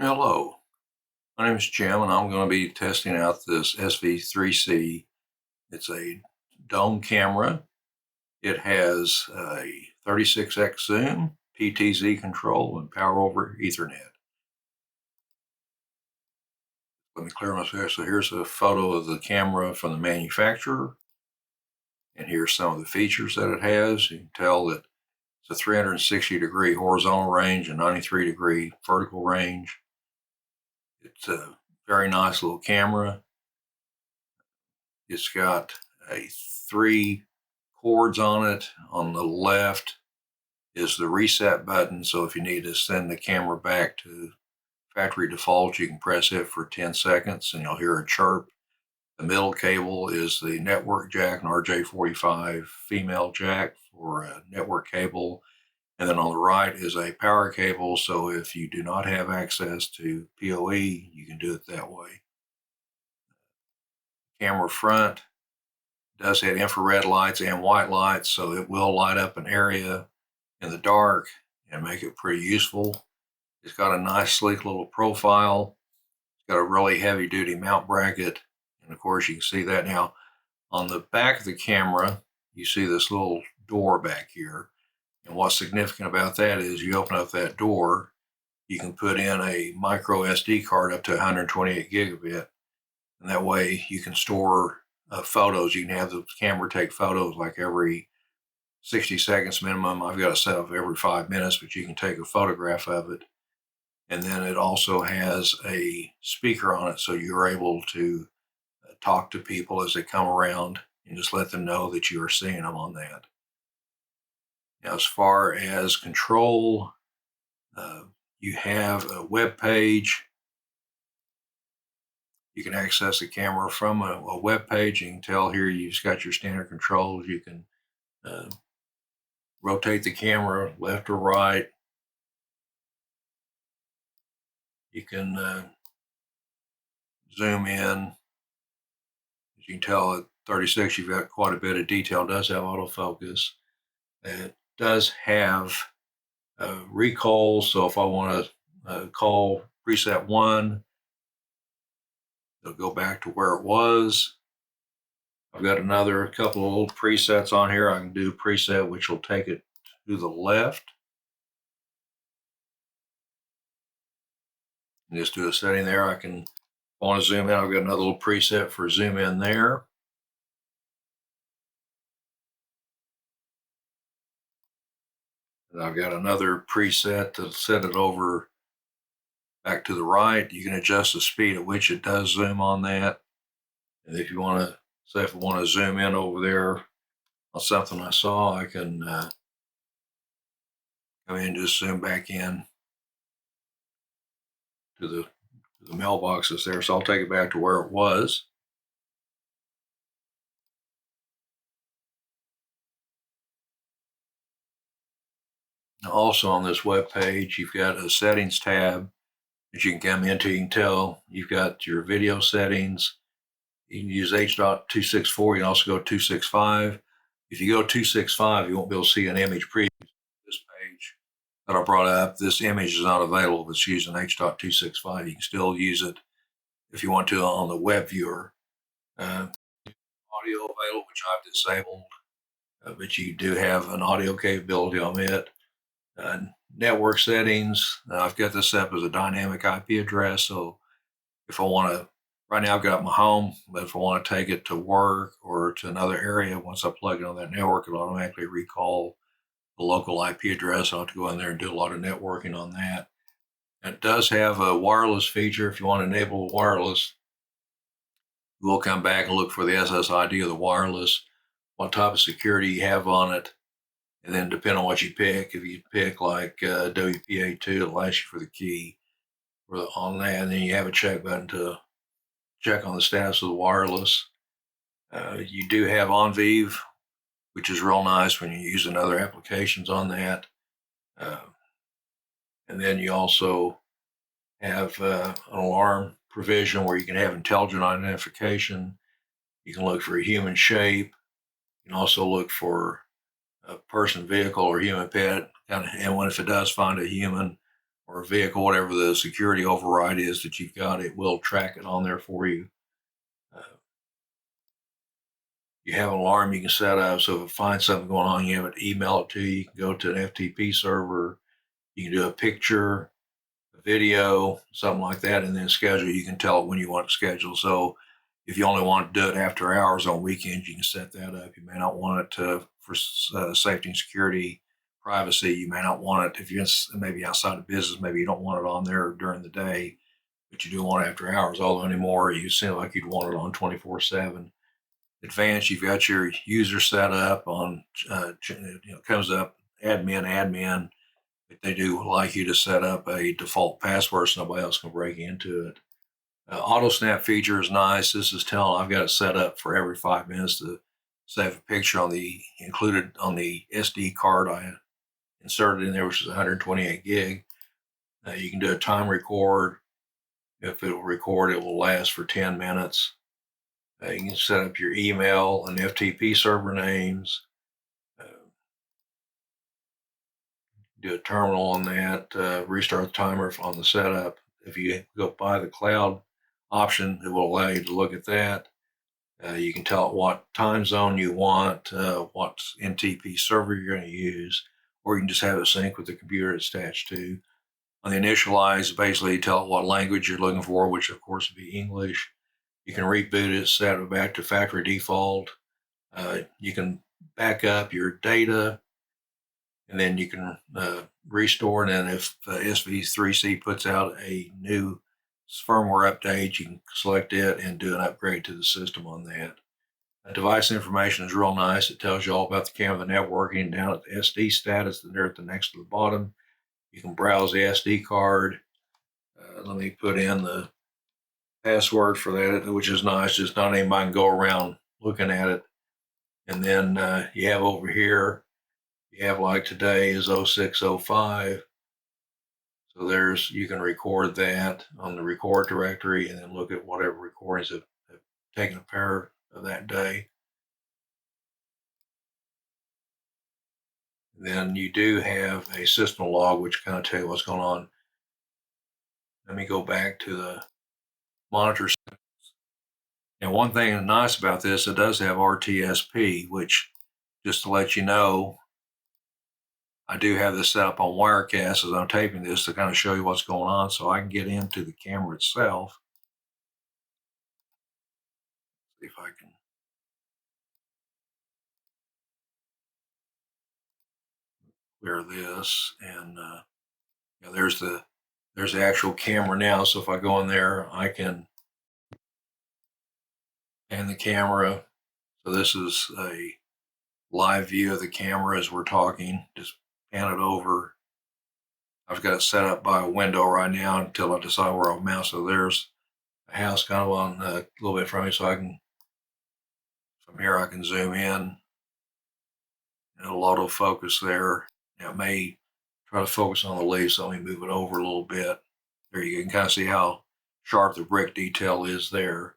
Hello, my name is Jim, and I'm going to be testing out this SV3C. It's a dome camera. It has a 36x zoom, PTZ control, and power over Ethernet. Let me clear my screen. So here's a photo of the camera from the manufacturer, and here's some of the features that it has. You can tell that it's a 360-degree horizontal range and 93-degree vertical range. It's a very nice little camera. It's got 3 cords on it. On the left is the reset button, so if you need to send the camera back to factory default, you can press it for 10 seconds and you'll hear a chirp. The middle cable is the network jack, an RJ45 female jack for a network cable. And then on the right is a power cable, so if you do not have access to POE, you can do it that way. Camera front does have infrared lights and white lights, so it will light up an area in the dark and make it pretty useful. It's got a nice sleek little profile. It's got a really heavy duty mount bracket, and of course you can see that now. On the back of the camera, you see this little door back here, and what's significant about that is you open up that door, you can put in a micro SD card up to 128 gigabit, and that way you can store photos. You can have the camera take photos like every 60 seconds minimum. I've got it set up every 5 minutes, but you can take a photograph of it. And then it also has a speaker on it, so you're able to talk to people as they come around and just let them know that you are seeing them on that. Now, as far as control, you have a web page. You can access the camera from a web page. You can tell here you've got your standard controls. You can rotate the camera left or right. You can zoom in. As you can tell at 36, you've got quite a bit of detail. It does have autofocus. It does have recall, so if I want to call preset 1, it'll go back to where it was. I've got another couple of old presets on here. I can do preset, which will take it to the left. And just do a setting there. I can, if I want to zoom in, I've got another little preset for zoom in there. And I've got another preset to set it over back to the right. You can adjust the speed at which it does zoom on that. And if you want to, say if I want to zoom in over there on something I saw, I can come in and just zoom back in to the mailboxes there. So I'll take it back to where it was. Also on this web page, you've got a settings tab that you can come into. You can tell you've got your video settings. You can use H.264. You can also go 265. If you go 265, you won't be able to see an image preview. This page that I brought up, this image is not available if it's using H.265. You can still use it if you want to on the web viewer. Audio available, which I've disabled, but you do have an audio capability on it. Network settings, I've got this set up as a dynamic IP address, so if I want to, right now I've got my home, but if I want to take it to work or to another area, once I plug it on that network, it'll automatically recall the local IP address. I'll have to go in there and do a lot of networking on that. It does have a wireless feature. If you want to enable wireless, we'll come back and look for the SSID of the wireless, what type of security you have on it, and then depending on what you pick, if you pick like WPA2, it'll ask you for the key on that, and then you have a check button to check on the status of the wireless. You do have Onvif, which is real nice when you're using other applications on that. And then you also have an alarm provision where you can have intelligent identification. You can look for a human shape. You can also look for a person, vehicle, or human pet. And if it does find a human or vehicle, whatever the security override is that you've got, it will track it on there for you. You have an alarm you can set up, so if it finds something going on, you have it email it to you. You can go to an FTP server, you can do a picture, a video, something like that, and then schedule. You can tell it when you want to schedule. So if you only want to do it after hours on weekends, you can set that up. You may not want it for safety and security, privacy. You may not want it if you're maybe outside of business. Maybe you don't want it on there during the day, but you do want it after hours. Although anymore, you seem like you'd want it on 24/7. Advanced, you've got your user set up on, comes up admin. But they do like you to set up a default password so nobody else can break into it. Auto snap feature is nice. This is telling I've got it set up for every 5 minutes to save a picture on the included on the SD card I inserted in there, which is 128 gig. You can do a time record. If it will record, it will last for 10 minutes. You can set up your email and FTP server names. Do a terminal on that. Restart the timer on the setup. If you go by the cloud option, it will allow you to look at that. You can tell it what time zone you want, what NTP server you're going to use, or you can just have it sync with the computer it's attached to. On the initialize, basically tell it what language you're looking for, which of course would be English. You can reboot it, set it back to factory default. You can back up your data, and then you can restore. And then if SV3C puts out a new firmware update, you can select it and do an upgrade to the system on that. Device information is real nice. It tells you all about the camera, the networking, down at the SD status, and there at the next to the bottom. You can browse the SD card. Let me put in the password for that, which is nice. Just not anybody can go around looking at it. And then you have over here, you have like today is 0605. So you can record that on the record directory and then look at whatever recordings have taken a pair of that day. And then you do have a system log, which kind of tell you what's going on. Let me go back to the monitor. And one thing that's nice about this, it does have RTSP, which, just to let you know, I do have this set up on Wirecast as I'm taping this to kind of show you what's going on, so I can get into the camera itself. See if I can. Clear this, and there's the actual camera now. So if I go in there, I can pan the camera. So this is a live view of the camera as we're talking. Just pan it over. I've got it set up by a window right now until I decide where I'll mount. So there's a house kind of on a little bit from me, so I can, from here I can zoom in. And it'll autofocus there. Now it may try to focus on the leaf, so let me move it over a little bit. There you can kind of see how sharp the brick detail is there.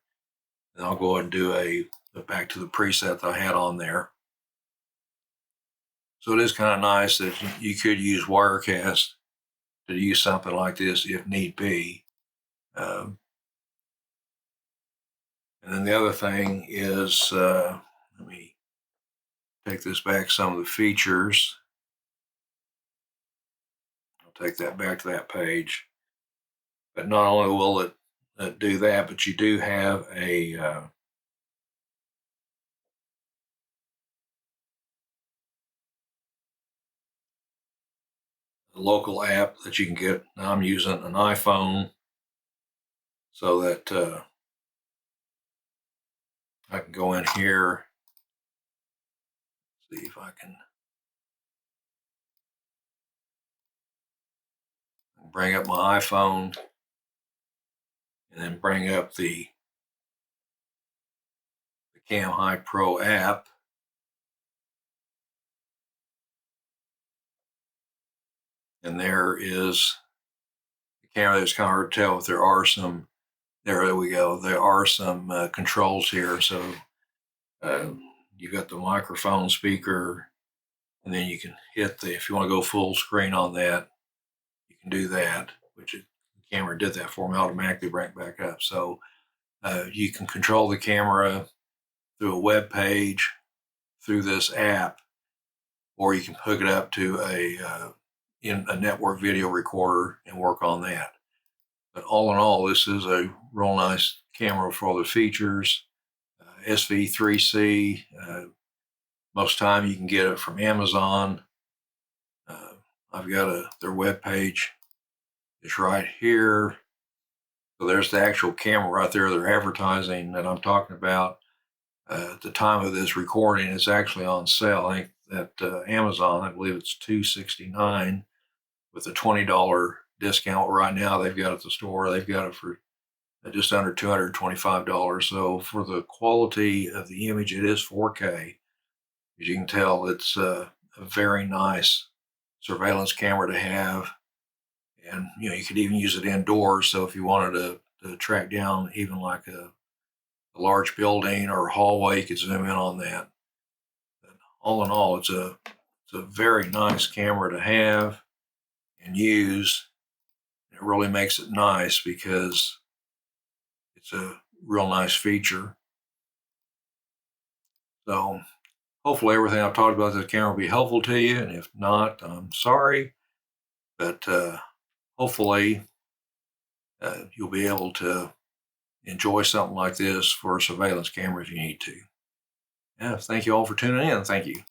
And I'll go ahead and do back to the preset that I had on there. So it is kind of nice that you could use Wirecast to use something like this if need be. And then the other thing is, let me take this back, some of the features. I'll take that back to that page. But not only will it do that, but you do have a local app that you can get. Now I'm using an iPhone, so that I can go in here, see if I can bring up my iPhone, and then bring up the Cam High Pro app. And there is the camera. That's kind of hard to tell if there are some. There we go. There are some controls here. So you've got the microphone, speaker, and then you can hit if you want to go full screen on that, you can do that, which the camera did that for me, automatically bring it back up. So you can control the camera through a web page, through this app, or you can hook it up to a network video recorder and work on that. But all in all, this is a real nice camera for all the features. SV3C. Most time you can get it from Amazon. I've got their web page. It's right here. So there's the actual camera right there. They're advertising that I'm talking about. At the time of this recording, it's actually on sale. I think at Amazon, I believe it's $269 with a $20 discount right now. They've got it at the store. They've got it for just under $225. So for the quality of the image, it is 4K. As you can tell, it's a very nice surveillance camera to have. And, you could even use it indoors. So if you wanted to track down even like a large building or a hallway, you could zoom in on that. But all in all, it's a very nice camera to have and use. It really makes it nice because it's a real nice feature. So hopefully everything I've talked about this camera will be helpful to you. And if not, I'm sorry. But hopefully you'll be able to enjoy something like this for a surveillance camera if you need to. Yeah, thank you all for tuning in. Thank you.